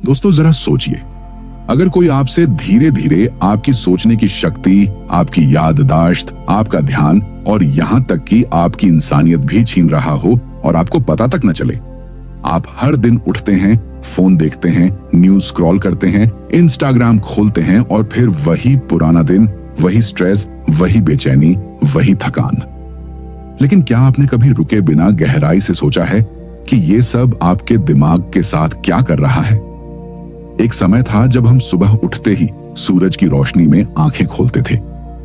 दोस्तों जरा सोचिए, अगर कोई आपसे धीरे धीरे आपकी सोचने की शक्ति, आपकी याददाश्त, आपका ध्यान और यहां तक कि आपकी इंसानियत भी छीन रहा हो और आपको पता तक न चले। आप हर दिन उठते हैं, फोन देखते हैं, न्यूज स्क्रॉल करते हैं, इंस्टाग्राम खोलते हैं और फिर वही पुराना दिन, वही स्ट्रेस, वही बेचैनी, वही थकान। लेकिन क्या आपने कभी रुके बिना गहराई से सोचा है कि ये सब आपके दिमाग के साथ क्या कर रहा है? एक समय था जब हम सुबह उठते ही सूरज की रोशनी में आंखें खोलते थे,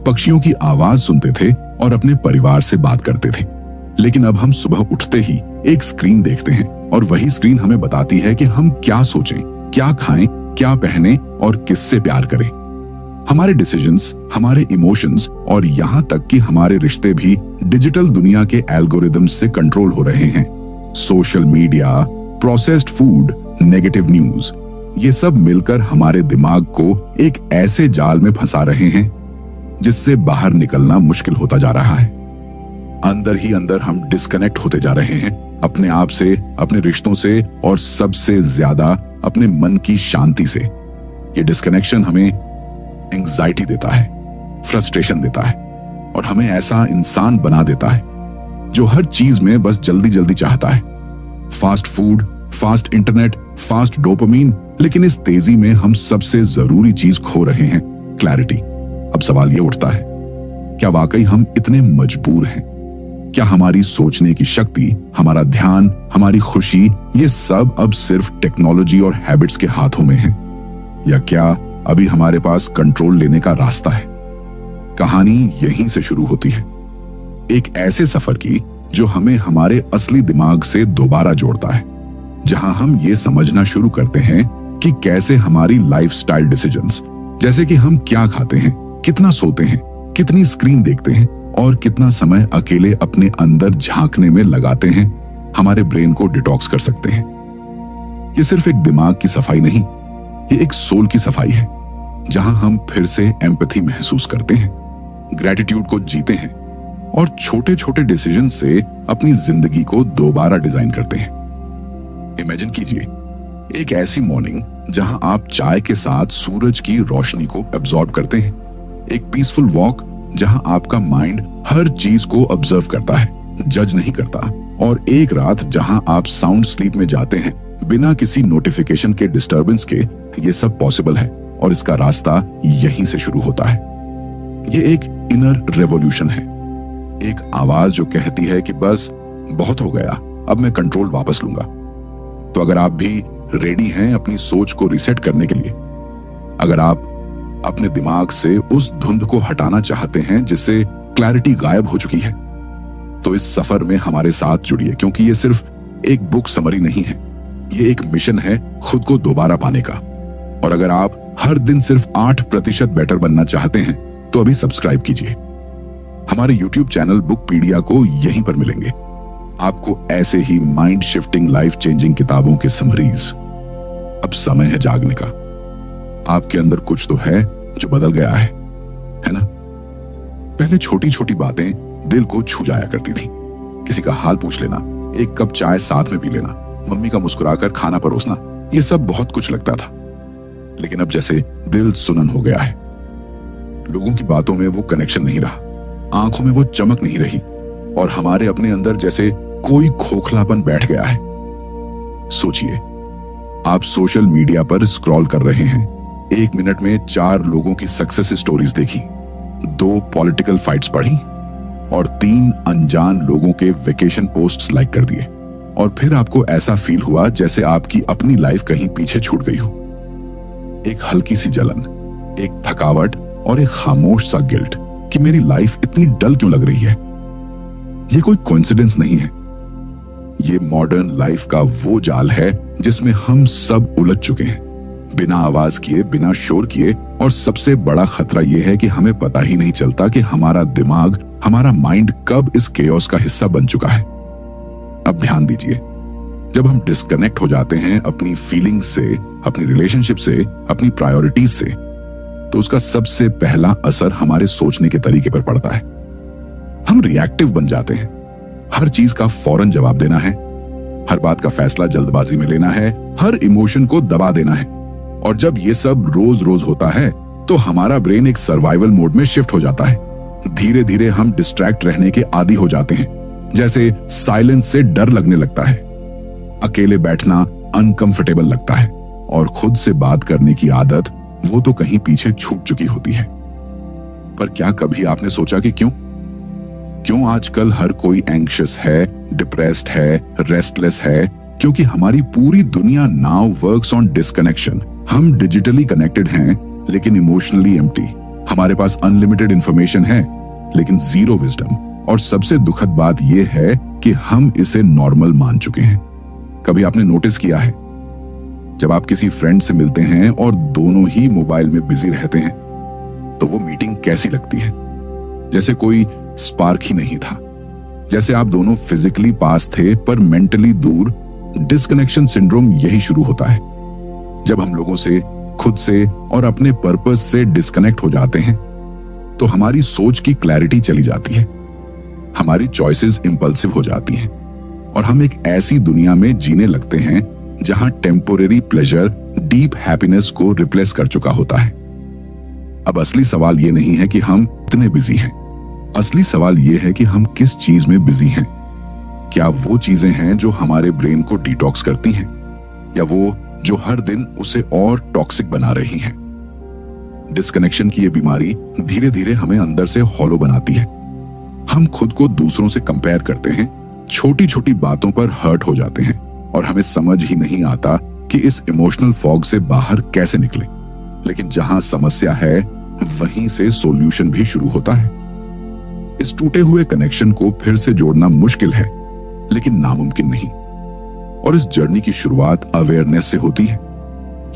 पक्षियों की आवाज सुनते थे और अपने परिवार से बात करते थे। लेकिन अब हम सुबह उठते ही एक स्क्रीन देखते हैं और वही स्क्रीन हमें बताती है कि हम क्या सोचें, क्या खाएं, क्या पहने और किससे प्यार करें। हमारे डिसीजंस, हमारे इमोशंस और यहां तक कि हमारे रिश्ते भी डिजिटल दुनिया के एल्गोरिदम्स से कंट्रोल हो रहे हैं। Social media, processed food, negative news, ये सब मिलकर हमारे दिमाग को एक ऐसे जाल में फंसा रहे हैं जिससे बाहर निकलना मुश्किल होता जा रहा है। अंदर ही अंदर हम डिस्कनेक्ट होते जा रहे हैं अपने आप से, अपने रिश्तों से और सबसे ज्यादा अपने मन की शांति से। ये डिस्कनेक्शन हमें एंजाइटी देता है, फ्रस्ट्रेशन देता है और हमें ऐसा इंसान बना देता है जो हर चीज में बस जल्दी जल्दी चाहता है। Fast food, fast internet, fast dopamine, लेकिन इस तेजी में हम सबसे जरूरी चीज खो रहे हैं, क्लैरिटी। अब सवाल ये उठता है, क्या वाकई हम इतने मजबूर हैं? क्या हमारी सोचने की शक्ति, हमारा ध्यान, हमारी खुशी, ये सब अब सिर्फ टेक्नोलॉजी और हैबिट्स के हाथों में है? या क्या अभी हमारे पास कंट्रोल लेने का रास्ता है? कहानी यहीं से शुरू होती है, एक ऐसे सफर की जो हमें हमारे असली दिमाग से दोबारा जोड़ता है, जहां हम ये समझना शुरू करते हैं कि कैसे हमारी लाइफस्टाइल डिसीजंस, जैसे कि हम क्या खाते हैं, कितना सोते हैं, कितनी स्क्रीन देखते हैं और कितना समय अकेले अपने अंदर झांकने में लगाते हैं, हमारे ब्रेन को डिटॉक्स कर सकते हैं। ये सिर्फ एक दिमाग की सफाई नहीं, ये एक सोल की सफाई है, जहां हम फिर से एम्पैथी महसूस करते हैं, ग्रैटिट्यूड को जीते हैं और छोटे छोटे डिसीजन से अपनी जिंदगी को दोबारा डिजाइन करते हैं। इमेजिन कीजिए एक ऐसी मॉर्निंग जहां आप चाय के साथ सूरज की रोशनी को एब्जॉर्ब करते हैं, एक पीसफुल वॉक जहां आपका माइंड हर चीज को ऑब्जर्व करता है, जज नहीं करता, और एक रात जहां आप साउंड स्लीप में जाते हैं बिना किसी नोटिफिकेशन के डिस्टर्बेंस के। ये सब पॉसिबल है और इसका रास्ता यहीं से शुरू होता है। ये एक इनर रेवोल्यूशन है, एक आवाज जो कहती है कि बस बहुत हो गया, अब मैं कंट्रोल वापस लूंगा। तो अगर आप भी रेडी हैं अपनी सोच को रिसेट करने के लिए, अगर आप अपने दिमाग से उस धुंध को हटाना चाहते हैं जिससे क्लैरिटी गायब हो चुकी है, तो इस सफर में हमारे साथ जुड़िए, क्योंकि ये सिर्फ एक बुक समरी नहीं है, ये एक मिशन है खुद को दोबारा पाने का। और अगर आप हर दिन सिर्फ 8% बेटर बनना चाहते हैं तो अभी सब्सक्राइब कीजिए। हमारे YouTube चैनल बुकपीडिया को यहीं पर मिलेंगे आपको ऐसे ही माइंड शिफ्टिंग, लाइफ चेंजिंग किताबों के समरीज। अब समय है जागने का। आपके अंदर कुछ तो है जो बदल गया है ना? पहले छोटी छोटी बातें दिल को छू जाया करती थी। किसी का हाल पूछ लेना, एक कप चाय साथ में पी लेना, मम्मी का मुस्कुराकर खाना परोसना, ये सब बहुत कुछ लगता था। लेकिन अब जैसे दिल सुनन हो गया है। लोगों की बातों में वो कनेक्शन नहीं रहा, आंखों में वो चमक नहीं रही और हमारे अपने अंदर जैसे कोई खोखलापन बैठ गया है। सोचिए, आप सोशल मीडिया पर स्क्रॉल कर रहे हैं, 1 मिनट में 4 लोगों की सक्सेस स्टोरीज देखी, 2 पॉलिटिकल फाइट्स पढ़ी और 3 अनजान लोगों के वेकेशन पोस्ट्स लाइक कर दिए, और फिर आपको ऐसा फील हुआ जैसे आपकी अपनी लाइफ कहीं पीछे छूट गई हो। एक हल्की सी जलन, एक थकावट और एक खामोश सा गिल्ट कि मेरी लाइफ इतनी डल क्यों लग रही है। ये कोई कोइंसिडेंस नहीं है, ये मॉडर्न लाइफ का वो जाल है जिसमें हम सब उलझ चुके हैं, बिना आवाज किए, बिना शोर किए। और सबसे बड़ा खतरा यह है कि हमें पता ही नहीं चलता कि हमारा दिमाग, हमारा माइंड कब इस केओस का हिस्सा बन चुका है। अब ध्यान दीजिए, जब हम डिस्कनेक्ट हो जाते हैं अपनी फीलिंग्स से, अपनी रिलेशनशिप से, अपनी प्रायोरिटीज से, तो उसका सबसे पहला असर हमारे सोचने के तरीके पर पड़ता है। हम रिएक्टिव बन जाते हैं, हर चीज का फौरन जवाब देना है, हर बात का फैसला जल्दबाजी में लेना है, हर इमोशन को दबा देना है। और जब ये सब रोज रोज होता है तो हमारा ब्रेन एक सर्वाइवल मोड में शिफ्ट हो जाता है। धीरे धीरे हम डिस्ट्रैक्ट रहने के आदी हो जाते हैं। जैसे साइलेंस से डर लगने लगता है, अकेले बैठना अनकंफर्टेबल लगता है और खुद से बात करने की आदत वो तो कहीं पीछे छूट चुकी होती है। पर क्या कभी आपने सोचा कि क्यों आजकल हर कोई एंग्शियस है, डिप्रेस्ड है, रेस्टलेस है? क्योंकि हमारी पूरी दुनिया नाउ वर्क्स ऑन डिस्कनेक्शन। हम डिजिटली कनेक्टेड हैं लेकिन इमोशनली एम्प्टी। हमारे पास अनलिमिटेड इंफॉर्मेशन है लेकिन जीरो विजडम। और सबसे दुखद बात यह है कि हम इसे नॉर्मल मान चुके हैं। कभी आपने नोटिस किया है, जब आप किसी फ्रेंड से मिलते हैं और दोनों ही मोबाइल में बिजी रहते हैं तो वो मीटिंग कैसी लगती है? जैसे कोई स्पार्क ही नहीं था, जैसे आप दोनों फिजिकली पास थे पर मेंटली दूर। डिस्कनेक्शन सिंड्रोम यही शुरू होता है जब हम लोगों से, खुद से और अपने पर्पस से डिस्कनेक्ट हो जाते हैं तो हमारी सोच की क्लैरिटी चली जाती है, हमारी चॉइसेस इंपल्सिव हो जाती हैं और हम एक ऐसी दुनिया में जीने लगते हैं जहां टेम्पोरेरी प्लेजर डीप हैप्पीनेस को रिप्लेस कर चुका होता है। अब असली सवाल यह नहीं है कि हम इतने बिजी हैं, असली सवाल यह है कि हम किस चीज में बिजी हैं। क्या वो चीजें हैं जो हमारे ब्रेन को डिटॉक्स करती हैं या वो जो हर दिन उसे और टॉक्सिक बना रही हैं? डिस्कनेक्शन की ये बीमारी धीरे धीरे हमें अंदर से हॉलो बनाती है। हम खुद को दूसरों से कंपेयर करते हैं, छोटी छोटी बातों पर हर्ट हो जाते हैं और हमें समझ ही नहीं आता कि इस इमोशनल फॉग से बाहर कैसे निकले। लेकिन जहां समस्या है वहीं से सॉल्यूशन भी शुरू होता है। इस टूटे हुए कनेक्शन को फिर से जोड़ना मुश्किल है लेकिन नामुमकिन नहीं। और इस जर्नी की शुरुआत अवेयरनेस से होती है,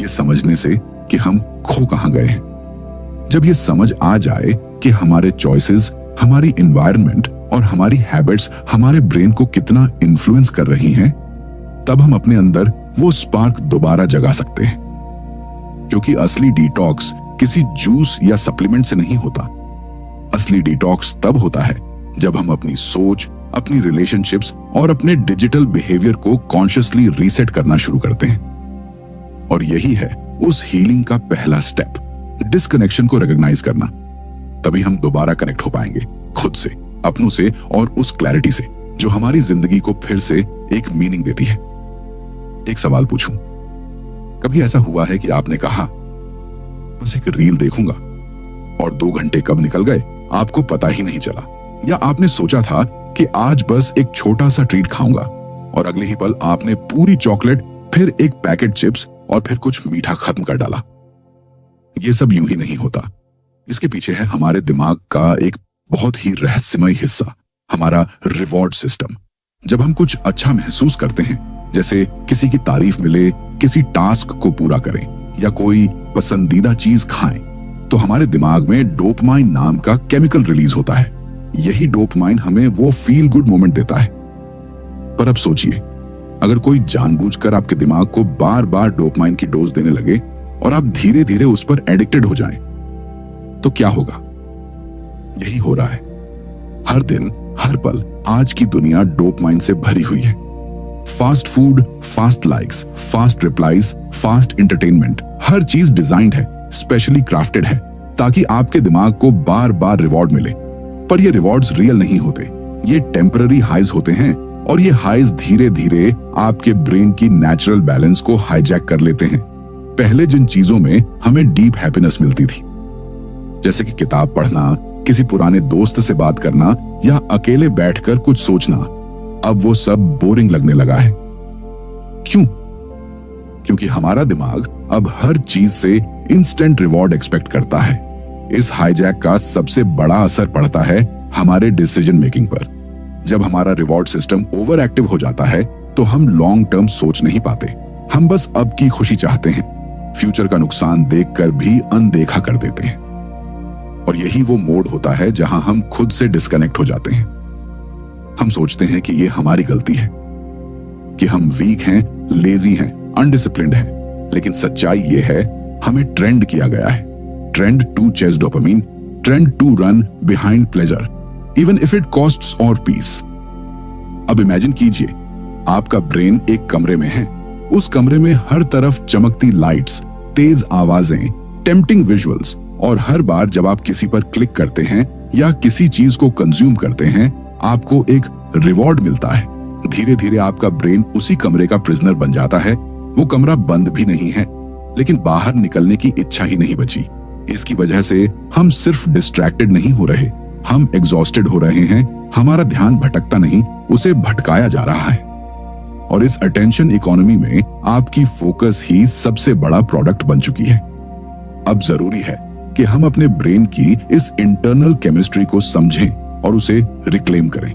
ये समझने से कि हम खो कहां गए हैं। जब ये समझ आ जाए कि हमारे चॉइसेस, हमारी एनवायरनमेंट और हमारी हैबिट्स हमारे ब्रेन को कितना इन्फ्लुएंस कर रही हैं, तब हम अपने अंदर वो स्पार्क दोबारा जगा सकते हैं। क्योंकि असली डिटॉक्स किसी जूस या सप्लीमेंट से नहीं होता। असली डिटॉक्स तब होता है जब हम अपनी सोच, अपनी रिलेशनशिप्स और अपने डिजिटल बिहेवियर को कॉन्शियसली रीसेट करना शुरू करते हैं। और यही है उस हीलिंग का पहला स्टेप, डिस्कनेक्शन को रिकॉग्नाइज करना। तभी हम दोबारा कनेक्ट हो पाएंगे खुद से, अपनों से और उस क्लैरिटी से जो हमारी जिंदगी को फिर से एक मीनिंग देती है। एक सवाल पूछूं, कभी ऐसा हुआ है कि आपने कहा बस एक रील देखूंगा और 2 घंटे कब निकल गए आपको पता ही नहीं चला? या आपने सोचा था कि आज बस एक छोटा सा ट्रीट खाऊंगा और अगले ही पल आपने पूरी चॉकलेट, फिर एक पैकेट चिप्स और फिर कुछ मीठा खत्म कर डाला? ये सब यूं ही नहीं होता। इसके पीछे है हमारे दिमाग का एक बहुत ही रहस्यमय हिस्सा, हमारा रिवॉर्ड सिस्टम। जब हम कुछ अच्छा महसूस करते हैं, जैसे किसी की तारीफ मिले, किसी टास्क को पूरा करें या कोई पसंदीदा चीज खाएं, तो हमारे दिमाग में डोपामाइन नाम का केमिकल रिलीज होता है। यही डोपामाइन हमें वो फील गुड मोमेंट देता है। पर अब सोचिए, अगर कोई जानबूझकर आपके दिमाग को बार बार डोपामाइन की डोज देने लगे और आप धीरे धीरे उस पर एडिक्टेड हो जाएं, तो क्या होगा? यही हो रहा है। हर दिन, हर पल आज की दुनिया डोपामाइन से भरी हुई है। Fast food, fast likes, fast replies, fast entertainment, हर चीज डिजाइंड है, स्पेशली क्राफ्टेड है ताकि आपके दिमाग को बार बार रिवॉर्ड मिले। पर ये रिवॉर्ड्स रियल नहीं होते, ये टेम्पररी हाइज होते हैं और ये हाइज धीरे धीरे आपके ब्रेन की नेचुरल बैलेंस को हाईजैक कर लेते हैं। पहले जिन चीजों में हमें डीप हैप्पीनेस मिलती थी, जैसे कि किताब पढ़ना, किसी पुराने दोस्त से बात करना या अकेले बैठकर कुछ सोचना, अब वो सब बोरिंग लगने लगा है। क्यों? क्योंकि हमारा दिमाग अब हर चीज से इंस्टेंट रिवॉर्ड एक्सपेक्ट करता है। इस हाईजैक का सबसे बड़ा असर पड़ता है हमारे डिसीजन मेकिंग पर। जब हमारा रिवॉर्ड सिस्टम ओवर एक्टिव हो जाता है तो हम लॉन्ग टर्म सोच नहीं पाते। हम बस अब की खुशी चाहते हैं, फ्यूचर का नुकसान देखकर भी अनदेखा कर देते हैं। और यही वो मोड होता है जहां हम खुद से डिस्कनेक्ट हो जाते हैं। हम सोचते हैं कि ये हमारी गलती है, कि हम वीक हैं, लेजी हैं, अनडिसिप्लिन्ड हैं। लेकिन सच्चाई ये है, हमें ट्रेंड किया गया है। Trend to chase dopamine, trend to run behind pleasure, even if it costs our peace. अब इमेजिन कीजिए आपका ब्रेन एक कमरे में है। उस कमरे में हर तरफ चमकती लाइट्स, तेज आवाजें, टेम्पटिंग विजुअल्स, और हर बार जब आप किसी पर क्लिक करते हैं या किसी चीज को कंज्यूम करते हैं, आपको एक रिवॉर्ड मिलता है। धीरे धीरे आपका ब्रेन उसी कमरे का प्रिजनर बन जाता है। वो कमरा बंद भी नहीं है, लेकिन बाहर निकलने की इच्छा ही नहीं बची। इसकी वजह से हम सिर्फ डिस्ट्रैक्टेड नहीं हो रहे, हम एग्जॉस्टेड हो रहे हैं। हमारा ध्यान भटकता नहीं, उसे भटकाया जा रहा है। और इस अटेंशन इकोनॉमी में आपकी फोकस ही सबसे बड़ा प्रोडक्ट बन चुकी है। अब जरूरी है कि हम अपने ब्रेन की इस इंटरनल केमिस्ट्री को समझें और उसे रिक्लेम करें,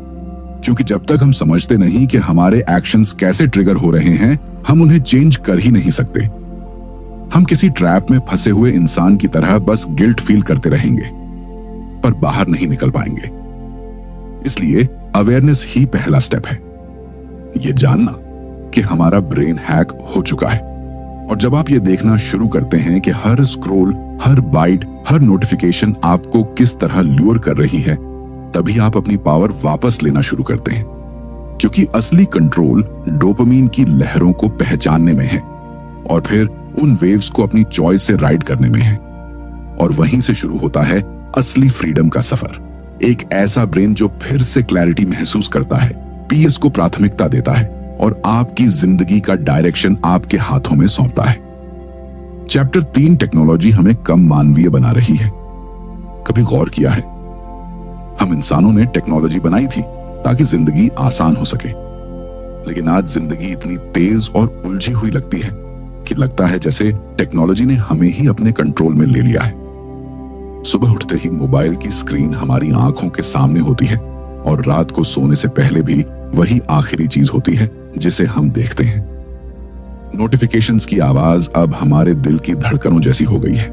क्योंकि जब तक हम समझते नहीं कि हमारे एक्शंस कैसे ट्रिगर हो रहे हैं, हम उन्हें चेंज कर ही नहीं सकते। हम किसी ट्रैप में फंसे हुए इंसान की तरह बस गिल्ट फील करते रहेंगे, पर बाहर नहीं निकल पाएंगे। इसलिए अवेयरनेस ही पहला स्टेप है, ये जानना कि हमारा ब्रेन हैक हो चुका है। और जब आप ये देखना शुरू करते हैं कि हर स्क्रॉल, हर बाइट, हर नोटिफिकेशन आपको किस तरह ल्यूर कर रही है, तभी आप अपनी पावर वापस लेना शुरू करते हैं। क्योंकि असली कंट्रोल डोपामीन की लहरों को पहचानने में है और फिर उन वेव्स को अपनी चॉइस से राइड करने में है। और वहीं से शुरू होता है असली फ्रीडम का सफर। एक ऐसा ब्रेन जो फिर से क्लैरिटी महसूस करता है, पीस को प्राथमिकता देता है और आपकी जिंदगी का डायरेक्शन आपके हाथों में सौंपता है। चैप्टर 3 टेक्नोलॉजी हमें कम मानवीय बना रही है। कभी गौर किया है, हम इंसानों ने टेक्नोलॉजी बनाई थी ताकि जिंदगी आसान हो सके, लेकिन आज जिंदगी इतनी तेज और उलझी हुई लगती है कि लगता है जैसे टेक्नोलॉजी ने हमें ही अपने कंट्रोल में ले लिया है। सुबह उठते ही मोबाइल की स्क्रीन हमारी आंखों के सामने होती है और रात को सोने से पहले भी वही आखिरी चीज होती है जिसे हम देखते हैं। नोटिफिकेशंस की आवाज अब हमारे दिल की धड़कनों जैसी हो गई है।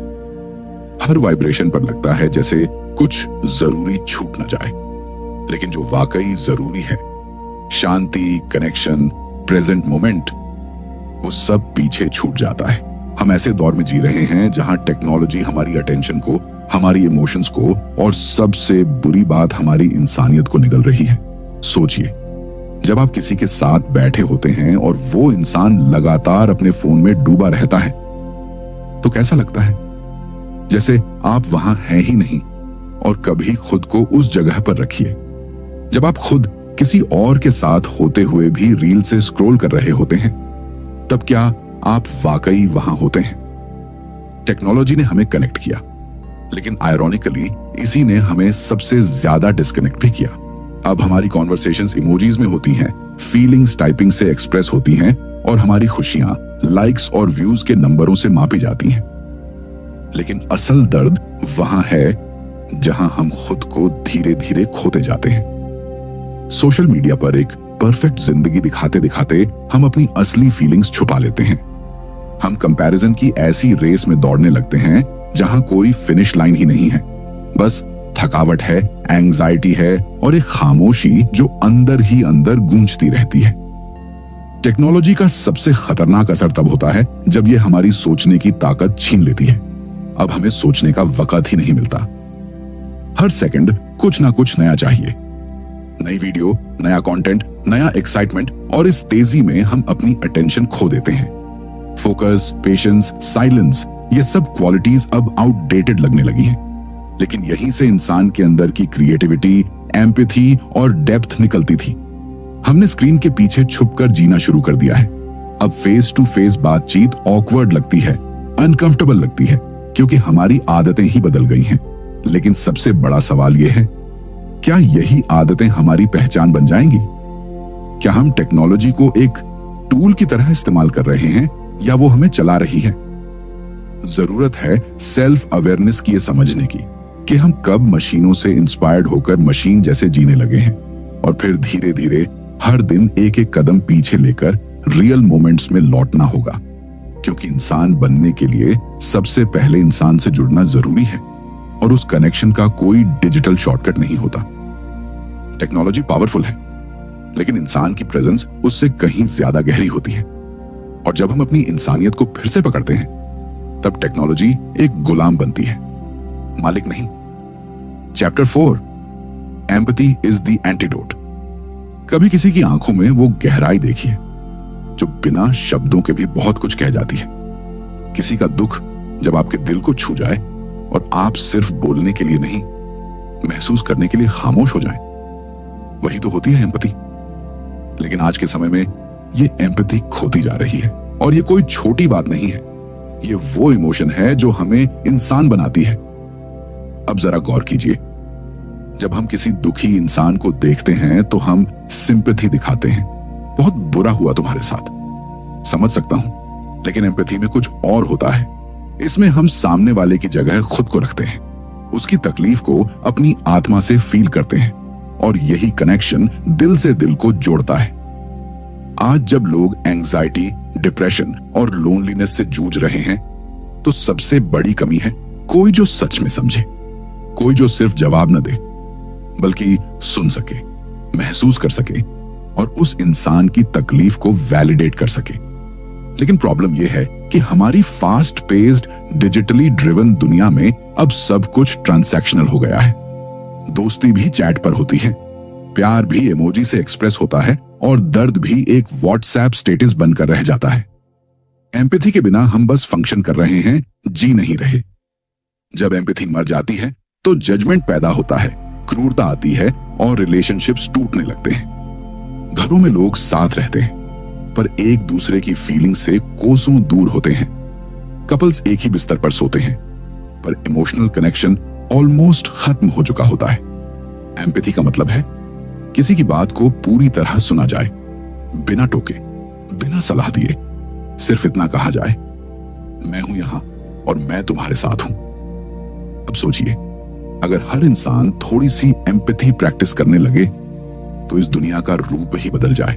हर वाइब्रेशन पर लगता है जैसे कुछ जरूरी छूट न जाए, लेकिन जो वाकई जरूरी है, शांति, कनेक्शन, प्रेजेंट मोमेंट, वो सब पीछे छूट जाता है। हम ऐसे दौर में जी रहे हैं जहां टेक्नोलॉजी हमारी अटेंशन को, हमारी इमोशंस को और सबसे बुरी बात हमारी इंसानियत को निगल रही है। सोचिए, जब आप किसी के साथ बैठे होते हैं और वो इंसान लगातार अपने फोन में डूबा रहता है, तो कैसा लगता है? जैसे आप वहां हैं ही नहीं। और कभी खुद को उस जगह पर रखिए जब आप खुद किसी और के साथ होते हुए भी रील से स्क्रॉल कर रहे होते हैं, तब क्या आप वाकई वहां होते हैं? टेक्नोलॉजी ने हमें कनेक्ट किया, लेकिन आयरॉनिकली इसी ने हमें सबसे ज्यादा डिस्कनेक्ट भी किया। अब हमारी कॉन्वर्सेशंस इमोजीज में होती हैं, फीलिंग्स टाइपिंग से एक्सप्रेस होती हैं और हमारी खुशियां लाइक्स और व्यूज के नंबरों से मापी जाती हैं। लेकिन असल दर्द वहां है जहां हम खुद को धीरे धीरे खोते जाते हैं। सोशल मीडिया पर एक परफेक्ट जिंदगी दिखाते दिखाते हम अपनी असली फीलिंग्स छुपा लेते हैं। हम कंपैरिजन की ऐसी रेस में दौड़ने लगते हैं जहां कोई फिनिश लाइन ही नहीं है। बस थकावट है, एंग्जाइटी है और एक खामोशी जो अंदर ही अंदर गूंजती रहती है। टेक्नोलॉजी का सबसे खतरनाक असर तब होता है जब यह हमारी सोचने की ताकत छीन लेती है। अब हमें सोचने का वक्त ही नहीं मिलता। हर सेकंड कुछ ना कुछ नया चाहिए, नई वीडियो, नया कंटेंट, नया एक्साइटमेंट, और इस तेजी में हम अपनी अटेंशन खो देते हैं। फोकस, पेशेंस, साइलेंस, ये सब क्वालिटीज अब आउटडेटेड लगने लगी हैं। लेकिन यहीं से इंसान के अंदर की क्रिएटिविटी, एम्पैथी और डेप्थ निकलती थी। हमने स्क्रीन के पीछे छुपकर जीना शुरू कर दिया है। अब फेस टू फेस बातचीत ऑकवर्ड लगती है, अनकंफर्टेबल लगती है, क्योंकि हमारी आदतें ही बदल गई हैं। लेकिन सबसे बड़ा सवाल यह है, क्या यही आदतें हमारी पहचान बन जाएंगी? क्या हम टेक्नोलॉजी को एक टूल की तरह इस्तेमाल कर रहे हैं या वो हमें चला रही है? जरूरत है सेल्फ अवेयरनेस की, ये समझने की कि हम कब मशीनों से इंस्पायर्ड होकर मशीन जैसे जीने लगे हैं, और फिर धीरे धीरे हर दिन एक एक कदम पीछे लेकर रियल मोमेंट्स में लौटना होगा। क्योंकि इंसान बनने के लिए सबसे पहले इंसान से जुड़ना जरूरी है, और उस कनेक्शन का कोई डिजिटल शॉर्टकट नहीं होता। टेक्नोलॉजी पावरफुल है, लेकिन इंसान की प्रेजेंस उससे कहीं ज्यादा गहरी होती है। और जब हम अपनी इंसानियत को फिर से पकड़ते हैं, तब टेक्नोलॉजी एक गुलाम बनती है, मालिक नहीं। Chapter 4, empathy is the antidote. कभी किसी की आंखों में वो गहराई देखिए जो बिना शब्दों के भी बहुत कुछ कह जाती है। किसी का दुख जब आपके दिल को छू जाए और आप सिर्फ बोलने के लिए नहीं, महसूस करने के लिए खामोश हो जाएं, वही तो होती है एम्पैथी। लेकिन आज के समय में ये एम्पैथी खोती जा रही है और ये कोई छोटी बात नहीं है। ये वो इमोशन है जो हमें इंसान बनाती है। अब जरा गौर कीजिए, जब हम किसी दुखी इंसान को देखते हैं तो हम सिंपैथी दिखाते हैं। बहुत बुरा हुआ तुम्हारे साथ, समझ सकता हूं। लेकिन एम्पैथी में कुछ और होता है। इसमें हम सामने वाले की जगह खुद को रखते हैं, उसकी तकलीफ को अपनी आत्मा से फील करते हैं और यही कनेक्शन दिल से दिल को जोड़ता है। आज जब लोग एंजाइटी, डिप्रेशन और लोनलीनेस से जूझ रहे हैं तो सबसे बड़ी कमी है कोई जो सच में समझे, कोई जो सिर्फ जवाब न दे बल्कि सुन सके, महसूस कर सके और उस इंसान की तकलीफ को वैलिडेट कर सके। लेकिन प्रॉब्लम यह है कि हमारी फास्ट पेस्ड, डिजिटली ड्रिवन दुनिया में अब सब कुछ ट्रांजैक्शनल हो गया है। दोस्ती भी चैट पर होती है, प्यार भी इमोजी से एक्सप्रेस होता है और दर्द भी एक व्हाट्सएप स्टेटस बनकर रह जाता है। एम्पैथी के बिना हम बस फंक्शन कर रहे हैं, जी नहीं रहे। जब एम्पैथी मर जाती है तो जजमेंट पैदा होता है, क्रूरता आती है और रिलेशनशिप्स टूटने लगते हैं। घरों में लोग साथ रहते हैं पर एक दूसरे की फीलिंग से कोसों दूर होते हैं। कपल्स एक ही बिस्तर पर सोते हैं पर इमोशनल कनेक्शन ऑलमोस्ट खत्म हो चुका होता है। एम्पैथी का मतलब है किसी की बात को पूरी तरह सुना जाए, बिना टोके, बिना सलाह दिए। सिर्फ इतना कहा जाए, मैं हूं यहां और मैं तुम्हारे साथ हूं। अब सोचिए, अगर हर इंसान थोड़ी सी एम्पैथी प्रैक्टिस करने लगे तो इस दुनिया का रूप ही बदल जाए।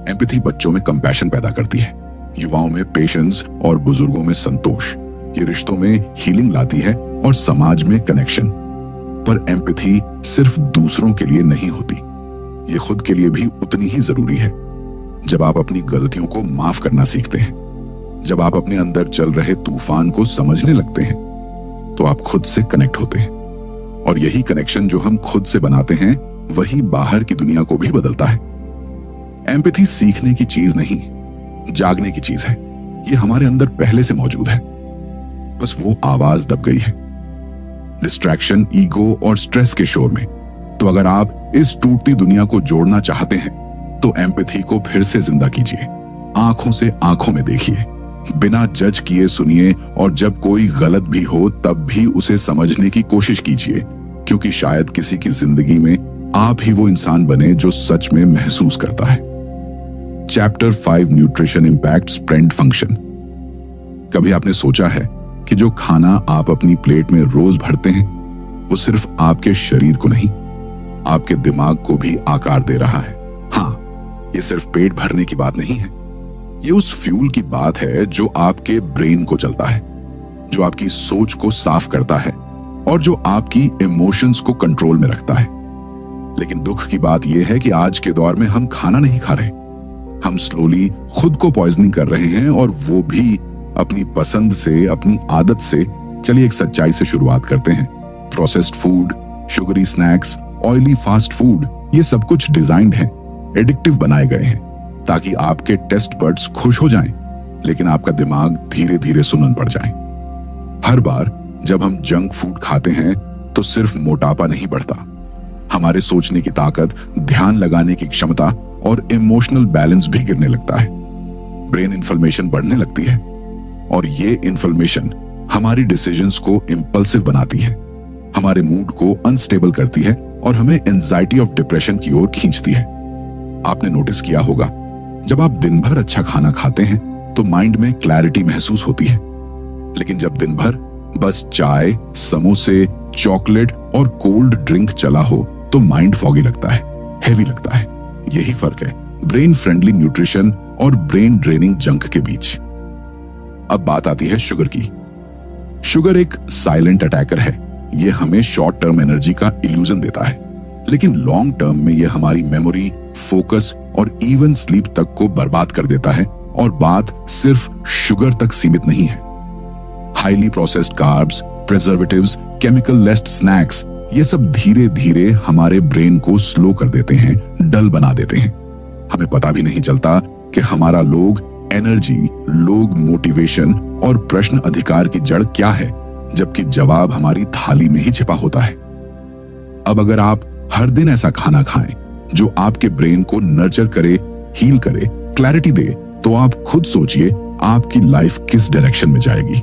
एम्पैथी बच्चों में कंपैशन पैदा करती है, युवाओं में पेशेंस और बुजुर्गों में संतोष। ये रिश्तों में हीलिंग लाती है और समाज में कनेक्शन। पर एम्पैथी सिर्फ दूसरों के लिए नहीं होती, ये खुद के लिए भी उतनी ही जरूरी है। जब आप अपनी गलतियों को माफ करना सीखते हैं, जब आप अपने अंदर चल रहे तूफान को समझने लगते हैं, तो आप खुद से कनेक्ट होते हैं। और यही कनेक्शन जो हम खुद से बनाते हैं वही बाहर की दुनिया को भी बदलता है। एम्पैथी सीखने की चीज नहीं, जागने की चीज है। ये हमारे अंदर पहले से मौजूद है, बस वो आवाज दब गई है डिस्ट्रैक्शन, ईगो और स्ट्रेस के शोर में। तो अगर आप इस टूटती दुनिया को जोड़ना चाहते हैं तो एम्पैथी को फिर से जिंदा कीजिए। आंखों से आंखों में देखिए, बिना जज किए सुनिए और जब कोई गलत भी हो तब भी उसे समझने की कोशिश कीजिए, क्योंकि शायद किसी की जिंदगी में आप ही वो इंसान बने जो सच में महसूस करता है। Chapter 5 nutrition impacts brain function. कभी आपने सोचा है कि जो खाना आप अपनी प्लेट में रोज भरते हैं वो सिर्फ आपके शरीर को नहीं, आपके दिमाग को भी आकार दे रहा है। हाँ, ये सिर्फ पेट भरने की बात नहीं है, ये उस फ्यूल की बात है जो आपके ब्रेन को चलता है, जो आपकी सोच को साफ करता है और जो आपकी इमोशंस को कंट्रोल में रखता है। लेकिन दुख की बात यह है कि आज के दौर में हम खाना नहीं खा रहे, हम स्लोली खुद को पॉइजनिंग कर रहे हैं, और वो भी अपनी पसंद से, अपनी आदत से। चलिए एक सच्चाई से शुरुआत करते हैं। Processed food, sugary snacks, oily fast food, ये सब कुछ डिजाइंड है, एडिक्टिव बनाए गए हैं ताकि आपके टेस्ट बड्स खुश हो जाएं, लेकिन आपका दिमाग धीरे धीरे सुनन पड़ जाए। हर बार जब हम जंक फूड खाते हैं तो सिर्फ मोटापा नहीं बढ़ता, हमारे सोचने की ताकत, ध्यान लगाने की क्षमता और इमोशनल बैलेंस भी गिरने लगता है। ब्रेन इन्फ्लेमेशन बढ़ने लगती है और ये इन्फ्लेमेशन हमारी डिसीजंस को इंपल्सिव बनाती है, हमारे मूड को अनस्टेबल करती है और हमें एंजाइटी ऑफ डिप्रेशन की ओर खींचती है। आपने नोटिस किया होगा, जब आप दिन भर अच्छा खाना खाते हैं तो माइंड में क्लैरिटी महसूस होती है, लेकिन जब दिन भर बस चाय, समोसे, चॉकलेट और कोल्ड ड्रिंक चला हो तो माइंड फॉगी लगता है, हेवी लगता है। यही फर्क है ब्रेन फ्रेंडली न्यूट्रिशन और ब्रेन ड्रेनिंग जंक के बीच। अब बात आती है शुगर की। शुगर एक साइलेंट अटैकर है, ये हमें शॉर्ट टर्म एनर्जी का इल्यूजन देता है, लेकिन लॉन्ग टर्म में ये हमारी मेमोरी, फोकस और इवन स्लीप तक को बर्बाद कर देता है। और बात सिर्फ शुगर तक सीमित नहीं है। Highly processed carbs, preservatives, chemical लेस्ड snacks, ये सब धीरे धीरे हमारे ब्रेन को स्लो कर देते हैं, डल बना देते हैं। हमें पता भी नहीं चलता कि हमारा लोग एनर्जी, लोग मोटिवेशन और प्रश्न अधिकार की जड़ क्या है, जबकि जवाब हमारी थाली में ही छिपा होता है। अब अगर आप हर दिन ऐसा खाना खाएं जो आपके ब्रेन को नर्चर करे, हील करे, क्लैरिटी दे, तो आप खुद सोचिए आपकी लाइफ किस डायरेक्शन में जाएगी।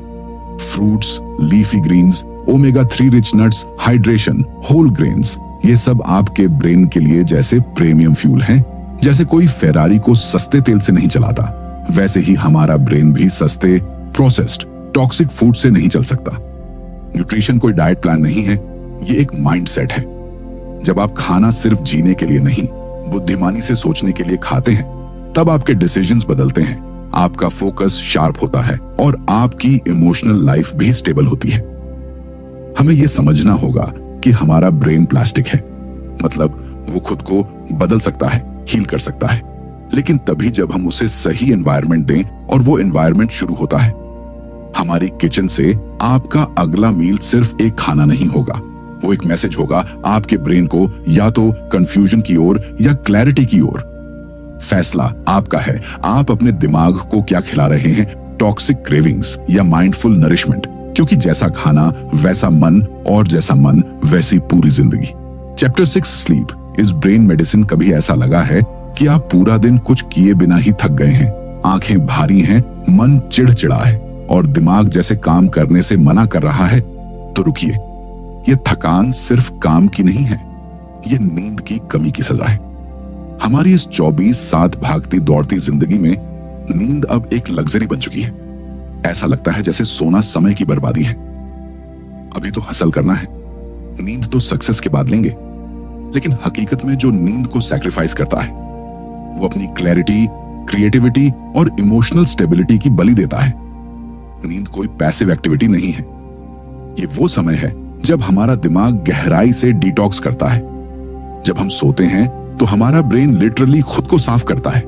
Fruits, leafy greens, omega 3 rich nuts, hydration, whole grains, ये सब आपके ब्रेन के लिए जैसे प्रीमियम फ्यूल हैं। जैसे कोई फेरारी को सस्ते तेल से नहीं चलाता, वैसे ही हमारा ब्रेन भी सस्ते, प्रोसेस्ड, टॉक्सिक फूड से नहीं चल सकता। न्यूट्रिशन कोई डाइट प्लान नहीं है, ये एक माइंडसेट है। जब आप खाना सिर्फ जीने के लिए नहीं, बुद्धिमानी से सोचने के लिए खाते हैं, तब आपके डिसीजंस बदलते हैं, आपका फोकस शार्प होता है और आपकी इमोशनल लाइफ भी स्टेबल होती है। हमें यह समझना होगा कि हमारा ब्रेन प्लास्टिक है, मतलब वो खुद को बदल सकता है, हील कर सकता है, लेकिन तभी जब हम उसे सही एनवायरनमेंट दें, और वो एनवायरनमेंट शुरू होता है हमारी किचन से। आपका अगला मील सिर्फ एक खाना नहीं होगा, वो एक मैसेज होगा आपके ब्रेन को, या तो कंफ्यूजन की ओर या क्लैरिटी की ओर। फैसला आपका है, आप अपने दिमाग को क्या खिला रहे हैं, टॉक्सिक क्रेविंग्स या माइंडफुल नरिशमेंट, क्योंकि जैसा खाना वैसा मन, और जैसा मन वैसी पूरी जिंदगी। Chapter 6 sleep is brain medicine. कभी ऐसा लगा है कि आप पूरा दिन कुछ किए बिना ही थक गए हैं, आंखें भारी हैं, मन चिड़चिड़ा है और दिमाग जैसे काम करने से मना कर रहा है? तो रुकिए, ये थकान सिर्फ काम की नहीं है, ये नींद की कमी की सजा है। हमारी इस 24/7 भागती दौड़ती जिंदगी में नींद अब एक लग्जरी बन चुकी है। ऐसा लगता है जैसे सोना समय की बर्बादी है। अभी तो हसल करना है, नींद तो सक्सेस के बाद लेंगे। लेकिन हकीकत में जो नींद को सैक्रिफाइस करता है, वो अपनी क्लैरिटी, क्रिएटिविटी और इमोशनल स्टेबिलिटी की बलि देता है। नींद कोई पैसिव एक्टिविटी नहीं है, ये वो समय है जब हमारा दिमाग गहराई से डिटॉक्स करता है। जब हम सोते हैं तो हमारा ब्रेन लिटरली खुद को साफ करता है,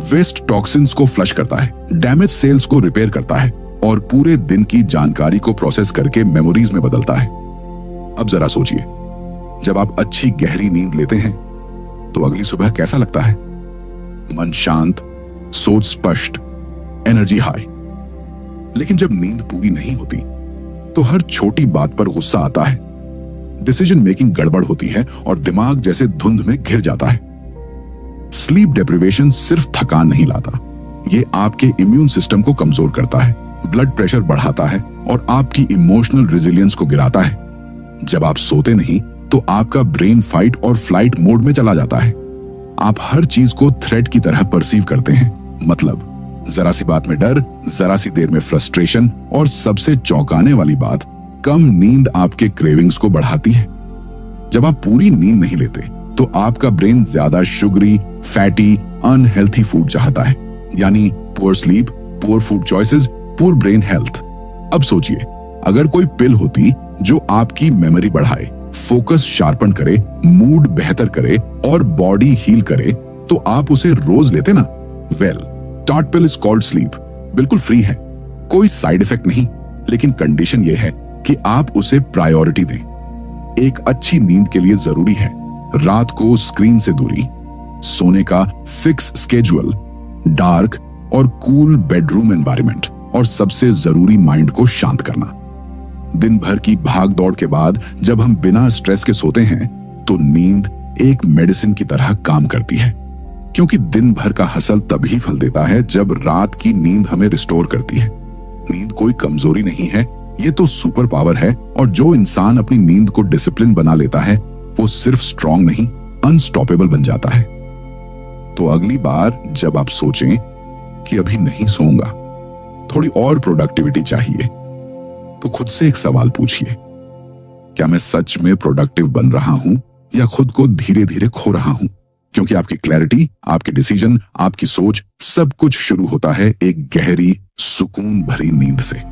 वेस्ट टॉक्सिन्स को फ्लश करता है, डैमेज सेल्स को रिपेयर करता है और पूरे दिन की जानकारी को प्रोसेस करके मेमोरीज में बदलता है। अब जरा सोचिए, जब आप अच्छी गहरी नींद लेते हैं तो अगली सुबह कैसा लगता है? मन शांत, सोच स्पष्ट, एनर्जी हाई। लेकिन जब नींद पूरी नहीं होती तो हर छोटी बात पर गुस्सा आता है, डिसीजन मेकिंग गड़बड़ होती है और दिमाग जैसे धुंध में घिर जाता है। स्लीप डेप्रिवेशन सिर्फ थकान नहीं लाता, ये आपके इम्यून सिस्टम को कमजोर करता है, ब्लड प्रेशर बढ़ाता है और आपकी इमोशनल रेजिलियंस को गिराता है। जब आप सोते नहीं तो आपका ब्रेन फाइट और फ्लाइट मोड में चला जाता है। आप हर चीज को थ्रेट की तरह परसीव करते हैं, मतलब जरा सी बात में डर, जरा सी देर में फ्रस्ट्रेशन, और सबसे चौंकाने वाली बात, कम नींद आपके क्रेविंग्स को बढ़ाती है। जब आप पूरी नींद नहीं लेते तो आपका ब्रेन ज्यादा शुगरी, फैटी, अनहेल्थी फूड चाहता है, यानी poor sleep, poor food choices, poor brain health. अब सोचिए, अगर कोई पिल होती जो आपकी मेमोरी बढ़ाए, फोकस शार्पन करे, मूड बेहतर करे और बॉडी हील करे, तो आप उसे रोज लेते ना? Well, tart pill is called sleep, बिल्कुल फ्री है, कोई साइड इफेक्ट नहीं, लेकिन कंडीशन यह है कि आप उसे प्रायोरिटी दें। एक अच्छी नींद के लिए जरूरी है रात को स्क्रीन से दूरी, सोने का फिक्स स्केड्यूल, डार्क और कूल बेडरूम एनवायरनमेंट, और सबसे जरूरी माइंड को शांत करना। दिन भर की भाग दौड़ के बाद जब हम बिना स्ट्रेस के सोते हैं तो नींद एक मेडिसिन की तरह काम करती है, क्योंकि दिन भर का हसल तभी फल देता है जब रात की नींद हमें रिस्टोर करती है। नींद कोई कमजोरी नहीं है, ये तो सुपर पावर है, और जो इंसान अपनी नींद को डिसिप्लिन बना लेता है वो सिर्फ स्ट्रांग नहीं, अनस्टॉपेबल बन जाता है। तो अगली बार जब आप सोचें कि अभी नहीं सोऊंगा, थोड़ी और प्रोडक्टिविटी चाहिए, तो खुद से एक सवाल पूछिए, क्या मैं सच में प्रोडक्टिव बन रहा हूं या खुद को धीरे धीरे खो रहा हूं? क्योंकि आपकी क्लैरिटी, आपके डिसीजन, आपकी सोच, सब कुछ शुरू होता है एक गहरी, सुकून भरी नींद से।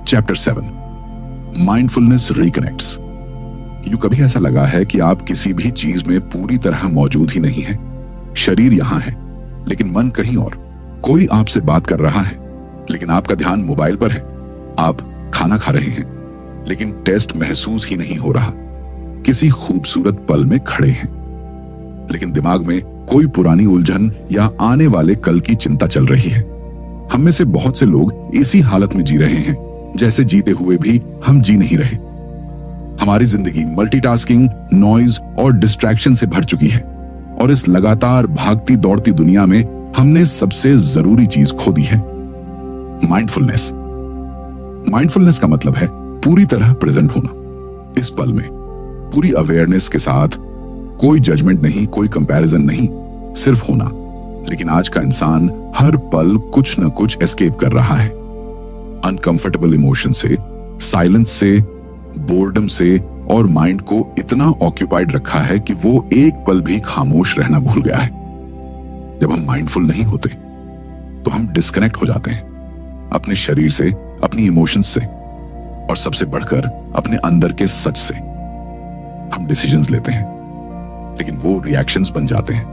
Chapter 7 mindfulness reconnects. यूं कभी ऐसा लगा है कि आप किसी भी चीज में पूरी तरह मौजूद ही नहीं है? शरीर यहां है लेकिन मन कहीं और। कोई आपसे बात कर रहा है लेकिन आपका ध्यान मोबाइल पर है। आप खाना खा रहे हैं लेकिन टेस्ट महसूस ही नहीं हो रहा। किसी खूबसूरत पल में खड़े हैं, लेकिन दिमाग में कोई पुरानी उलझन या आने वाले कल की चिंता चल रही है। हम में से बहुत से लोग इसी हालत में जी रहे हैं जैसे जीते हुए भी हम जी नहीं रहे। हमारी जिंदगी मल्टीटास्किंग, नॉइज और डिस्ट्रैक्शन से भर चुकी है और इस लगातार भागती दौड़ती दुनिया में हमने सबसे जरूरी चीज खो दी है, माइंडफुलनेस। माइंडफुलनेस का मतलब है पूरी तरह प्रेजेंट होना, इस पल में पूरी अवेयरनेस के साथ, कोई जजमेंट नहीं, कोई कंपैरिजन नहीं, सिर्फ होना। लेकिन आज का इंसान हर पल कुछ न कुछ एस्केप कर रहा है, अनकंफर्टेबल इमोशन से, साइलेंस से, बोर्डम से, और माइंड को इतना ऑक्यूपाइड रखा है कि वो एक पल भी खामोश रहना भूल गया है। जब हम माइंडफुल नहीं होते तो हम डिस्कनेक्ट हो जाते हैं अपने शरीर से, अपनी इमोशंस से, और सबसे बढ़कर अपने अंदर के सच से। हम डिसीजंस लेते हैं लेकिन वो रिएक्शंस बन जाते हैं।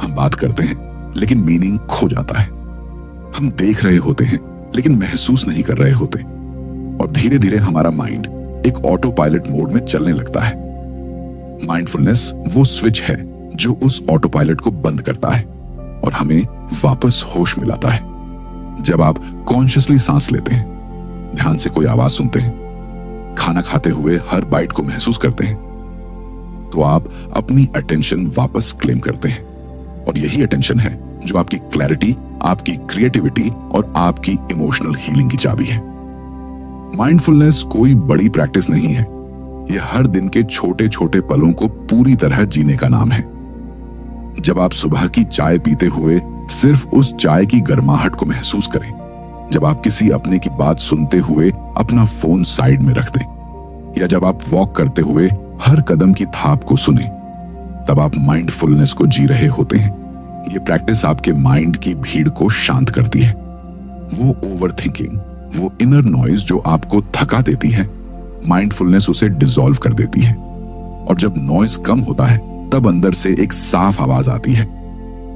हम बात करते हैं लेकिन मीनिंग खो जाता है। हम देख रहे होते हैं लेकिन महसूस नहीं कर रहे होते, और धीरे धीरे हमारा माइंड एक ऑटो पायलट मोड में चलने लगता है। माइंडफुलनेस वो स्विच है जो उस ऑटो पायलट को बंद करता है और हमें वापस होश में लाता है। जब आप कॉन्शियसली सांस लेते हैं, ध्यान से कोई आवाज सुनते हैं, खाना खाते हुए हर बाइट को महसूस करते हैं, तो आप अपनी अटेंशन वापस क्लेम करते हैं। और यही अटेंशन है जो आपकी क्लैरिटी, आपकी क्रिएटिविटी और आपकी इमोशनल हीलिंग की चाबी है। माइंडफुलनेस कोई बड़ी प्रैक्टिस नहीं है, यह हर दिन के छोटे छोटे पलों को पूरी तरह जीने का नाम है। जब आप सुबह की चाय पीते हुए सिर्फ उस चाय की गर्माहट को महसूस करें, जब आप किसी अपने की बात सुनते हुए अपना फोन साइड में रख दें, या जब आप वॉक करते हुए हर कदम की थाप को सुने, तब आप माइंडफुलनेस को जी रहे होते हैं। ये प्रैक्टिस आपके माइंड की भीड़ को शांत करती है। वो ओवरथिंकिंग, वो इनर नॉइज जो आपको थका देती है, माइंडफुलनेस उसे डिसॉल्व कर देती है। और जब नॉइज कम होता है तब अंदर से एक साफ आवाज आती है,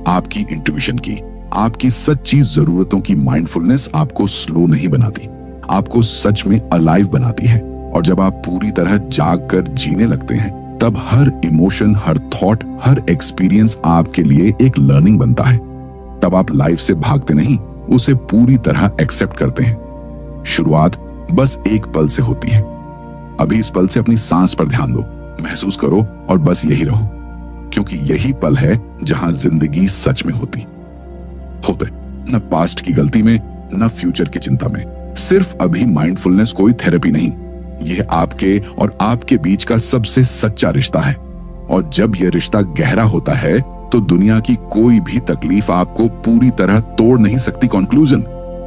आपकी इंट्यूशन की, आपकी सच्ची जरूरतों की। माइंडफुलनेस आपको स्लो नहीं बनाती, आपको सच में अलाइव बनाती है। और जब आप पूरी तरह जाग कर जीने लगते हैं, तब हर इमोशन, हर थॉट, हर एक्सपीरियंस आपके लिए एक लर्निंग बनता है। तब आप लाइफ से भागते नहीं, उसे पूरी तरह एक्सेप्ट करते हैं। शुरुआत बस एक पल से होती है। अभी इस पल से अपनी सांस पर ध्यान दो, महसूस करो और बस यही रहो, क्योंकि यही पल है जहां जिंदगी सच में होते न पास्ट की गलती में, न फ्यूचर की चिंता में। सिर्फ अभी। माइंडफुलनेस कोई थेरेपी नहीं, यह आपके और आपके बीच का सबसे सच्चा रिश्ता है। और जब यह रिश्ता गहरा होता है तो दुनिया की कोई भी तकलीफ आपको पूरी तरह तोड़ नहीं सकती। कंक्लूजन।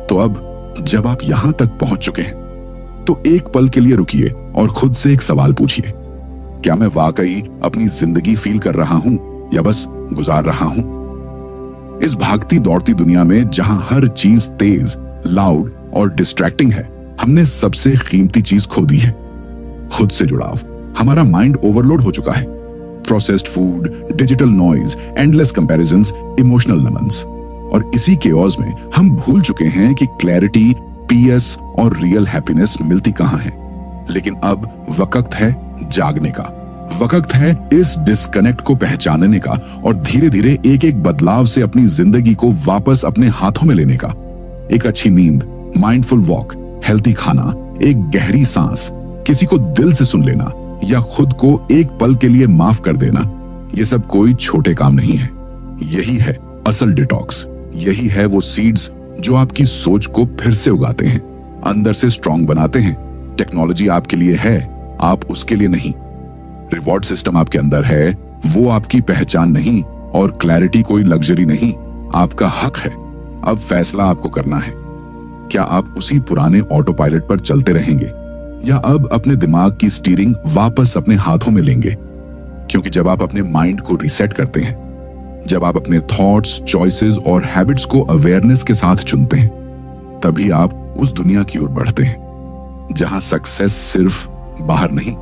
तो अब जब आप यहां तक पहुंच चुके हैं तो एक पल के लिए रुकिए और खुद से एक सवाल पूछिए, क्या मैं वाकई अपनी जिंदगी फील कर रहा हूं या बस गुजार रहा हूं? इस भागती दौड़ती दुनिया में जहां हर चीज तेज, लाउड और डिस्ट्रैक्टिंग है, हमने सबसे कीमती चीज खो दी है, खुद से जुड़ाव। हमारा माइंड ओवरलोड हो चुका है। Processed food, digital noise, endless comparisons, emotional नमन्स। और इसी केओस में हम भूल चुके हैं कि क्लैरिटी, पीस और रियल हैप्पीनेस मिलती कहां है। लेकिन अब वक्त है जागने का, वक्त है इस डिस्कनेक्ट को पहचानने का और धीरे धीरे एक एक बदलाव से अपनी जिंदगी को वापस अपने हाथों में लेने का। एक अच्छी नींद, माइंडफुल वॉक, हेल्थी खाना, एक गहरी सांस, किसी को दिल से सुन लेना या खुद को एक पल के लिए माफ कर देना, ये सब कोई छोटे काम नहीं है। यही है असल डिटॉक्स। यही है वो सीड्स जो आपकी सोच को फिर से उगाते हैं, अंदर से स्ट्रांग बनाते हैं। टेक्नोलॉजी आपके लिए है, आप उसके लिए नहीं। रिवॉर्ड सिस्टम आपके अंदर है, वो आपकी पहचान नहीं। और क्लैरिटी कोई लग्जरी नहीं, आपका हक है। अब फैसला आपको करना है, क्या आप उसी पुराने ऑटो पायलट पर चलते रहेंगे या अब अपने दिमाग की स्टीयरिंग वापस अपने हाथों में लेंगे? क्योंकि जब आप अपने माइंड को रीसेट करते हैं, जब आप अपने थॉट्स, चॉइसेस और हैबिट्स को अवेयरनेस के साथ चुनते हैं, तभी आप उस दुनिया की ओर बढ़ते हैं जहां सक्सेस सिर्फ बाहर नहीं,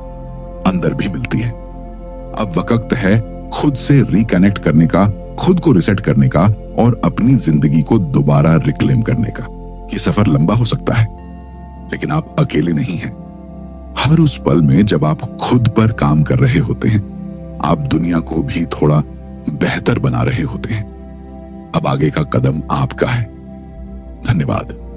अंदर भी मिलती है। अब वक्त है खुद से रिकनेक्ट करने का, खुद को रिसेट करने का और अपनी जिंदगी को दोबारा रिक्लेम करने का। ये सफर लंबा हो सकता है, लेकिन आप अकेले नहीं हैं। हर उस पल में जब आप खुद पर काम कर रहे होते हैं, आप दुनिया को भी थोड़ा बेहतर बना रहे होते हैं। अब आगे का कदम आपका है। धन्यवाद।